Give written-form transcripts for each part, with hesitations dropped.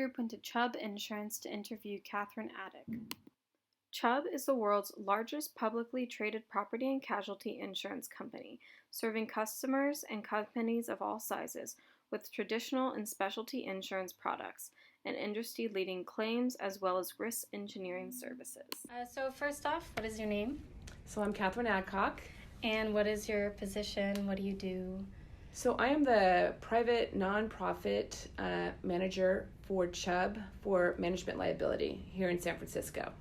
Group went to Chubb Insurance to interview Catherine Addick. Chubb is the world's largest publicly traded property and casualty insurance company, serving customers and companies of all sizes with traditional and specialty insurance products and industry-leading claims as well as risk engineering services. So first off, what is your name? So I'm Catherine Adcock. And what is your position? What do you do? So I am the private nonprofit manager for Chubb for management liability here in San Francisco.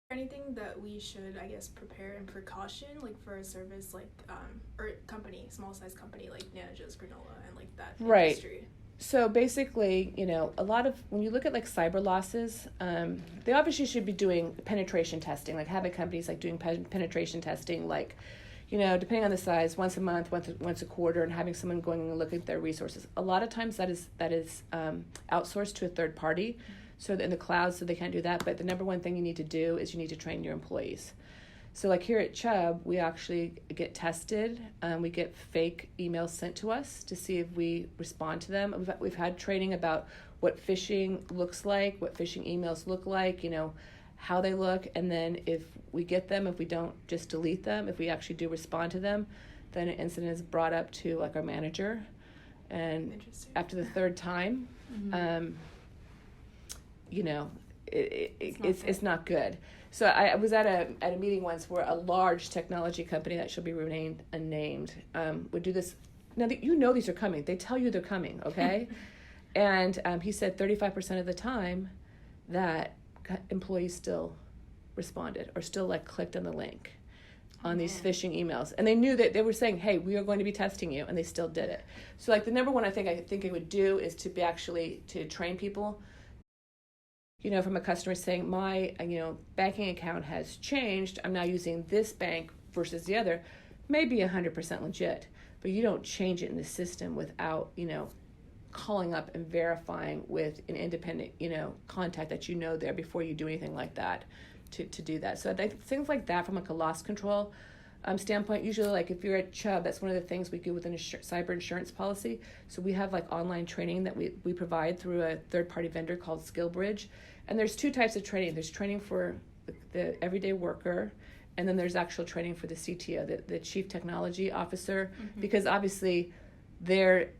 Anything that we should, prepare in precaution, like for a service like, or company, small size company like Nana Joe's Granola and like that industry? So basically, a lot of, when you look at like cyber losses, they obviously should be doing penetration testing, like having companies like doing penetration testing, like, depending on the size, once a month, once a quarter, and having someone going and look at their resources. A lot of times that is outsourced to a third party, so in the cloud, so they can't do that. But the number one thing you need to do is you need to train your employees. So like here at Chubb, we actually get tested. We get fake emails sent to us to see if we respond to them. We've had training about what phishing looks like, what phishing emails look like, how they look, and then if we get them, if we don't just delete them, if we actually do respond to them, then an incident is brought up to like our manager, and after the third time, it's not good. So I was at a meeting once where a large technology company that shall be remained unnamed would do this. Now these are coming. They tell you they're coming, okay? And he said 35% of the time that employees still responded or still like clicked on the link on these phishing emails, and they knew that they were saying, hey, we are going to be testing you, and they still did it. So like the number one I think I would do is to be actually to train people, from a customer saying my banking account has changed, I'm now using this bank versus the other, may be 100% legit, but you don't change it in the system without calling up and verifying with an independent, contact that there before you do anything like that to do that. So things like that from like a loss control standpoint, usually like if you're at Chubb, that's one of the things we do with cyber insurance policy. So we have like online training that we provide through a third-party vendor called SkillBridge. And there's two types of training. There's training for the everyday worker, and then there's actual training for the CTO, the Chief Technology Officer, because obviously their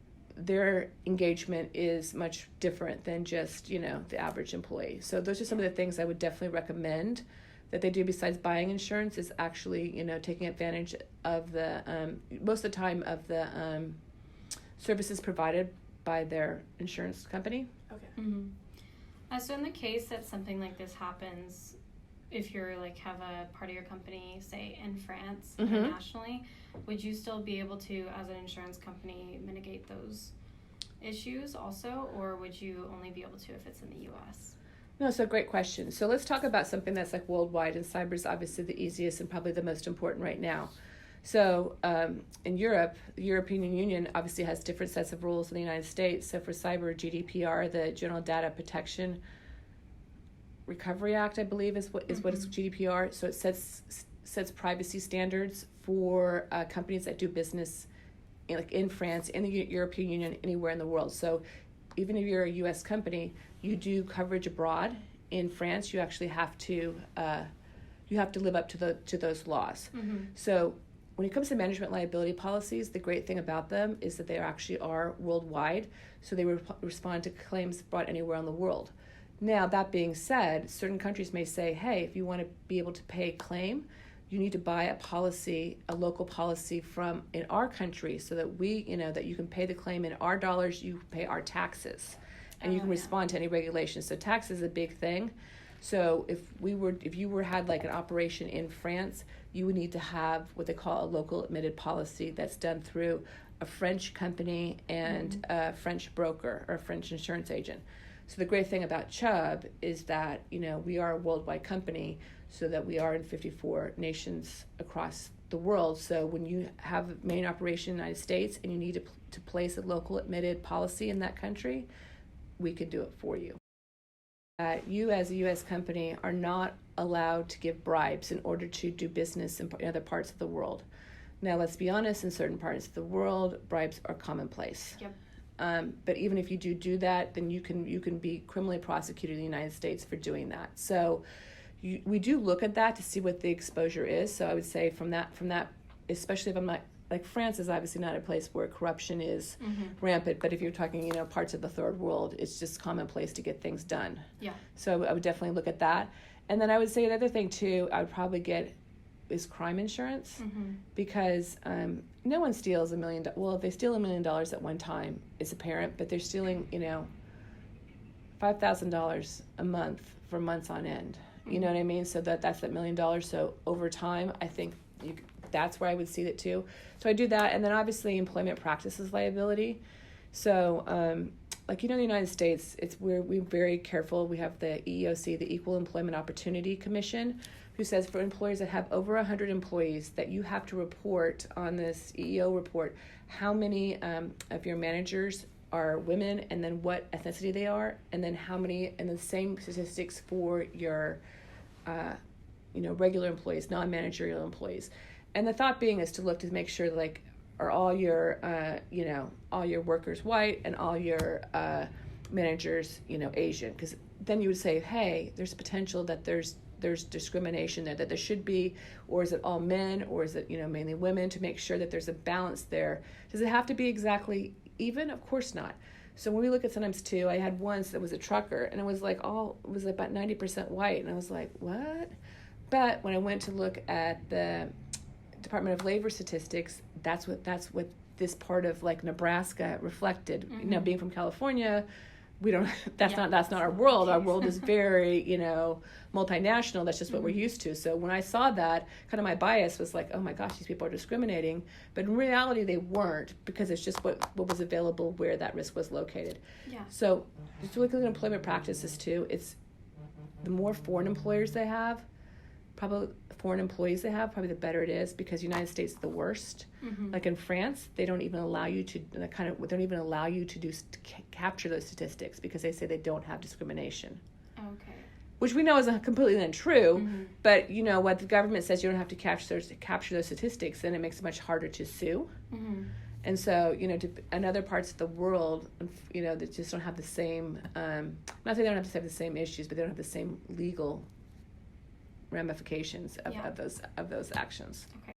engagement is much different than just, the average employee. So those are some of the things I would definitely recommend that they do besides buying insurance, is actually, taking advantage of the, most of the time of the services provided by their insurance company. Okay. Mm-hmm. So in the case that something like this happens, if you're like have a part of your company, say in France, internationally, would you still be able to, as an insurance company, mitigate those issues also, or would you only be able to if it's in the U.S.? No, so great question. So let's talk about something that's like worldwide, and cyber is obviously the easiest and probably the most important right now. So in Europe, the European Union obviously has different sets of rules than the United States. So for cyber, GDPR, the General Data Protection Recovery Act, I believe is what is GDPR. So it sets privacy standards for companies that do business in France, in the European Union, anywhere in the world. So even if you're a U.S. company, you do coverage abroad. In France, you actually have to live up to those laws. So when it comes to management liability policies, the great thing about them is that they actually are worldwide, so they respond to claims brought anywhere in the world. Now, that being said, certain countries may say, hey, if you want to be able to pay a claim, you need to buy a local policy in our country, so that that you can pay the claim in our dollars, you pay our taxes, and you can respond to any regulations. So tax is a big thing. So if you had like an operation in France, you would need to have what they call a local admitted policy that's done through a French company and a French broker or a French insurance agent. So the great thing about Chubb is that, we are a worldwide company, so that we are in 54 nations across the world. So when you have a main operation in the United States and you need to place a local admitted policy in that country, we could do it for you. You as a U.S. company are not allowed to give bribes in order to do business in other parts of the world. Now, let's be honest, in certain parts of the world, bribes are commonplace. Yep. But even if you do that, then you can be criminally prosecuted in the United States for doing that. So we do look at that to see what the exposure is. So I would say from that, especially if I'm not, like France is obviously not a place where corruption is rampant, but if you're talking, parts of the third world, it's just commonplace to get things done. Yeah. So I would definitely look at that. And then I would say the other thing too, I would probably get is crime insurance, because no one steals $1 million. Well, if they steal $1 million at one time, it's apparent, but they're stealing, $5,000 a month for months on end. You know what I mean? So that's that $1 million. So over time, I think that's where I would see it too. So I do that, and then obviously employment practices liability. So, in the United States, we're very careful. We have the EEOC, the Equal Employment Opportunity Commission, who says for employers that have over 100 employees that you have to report on this EEO report how many of your managers are women, and then what ethnicity they are, and then how many, and the same statistics for your regular employees, non-managerial employees. And the thought being is to look to make sure are all your all your workers white and all your managers Asian, because then you would say, hey, there's potential that there's discrimination there, that there should be, or is it all men, or is it mainly women, to make sure that there's a balance there. Does it have to be exactly even? Of course not. So when we look at sometimes too, I had once that was a trucker, and it was about 90% white, and I was like, what? But when I went to look at the Department of Labor statistics, that's what this part of Nebraska reflected. Being from California, we don't. That's not our world. Our world is very multinational. That's just what we're used to. So when I saw that, kind of my bias was like, oh my gosh, these people are discriminating. But in reality, they weren't, because it's just what was available where that risk was located. Yeah. So just looking at employment practices too, it's the more foreign employees they have, probably the better it is, because the United States is the worst. Like in France, they don't even allow you to capture those statistics, because they say they don't have discrimination. Okay. Which we know is completely untrue, but what the government says, you don't have to capture those statistics, then it makes it much harder to sue. And so, in other parts of the world, that just don't have the same, not saying they don't have to have the same issues, but they don't have the same legal ramifications of those actions. Okay.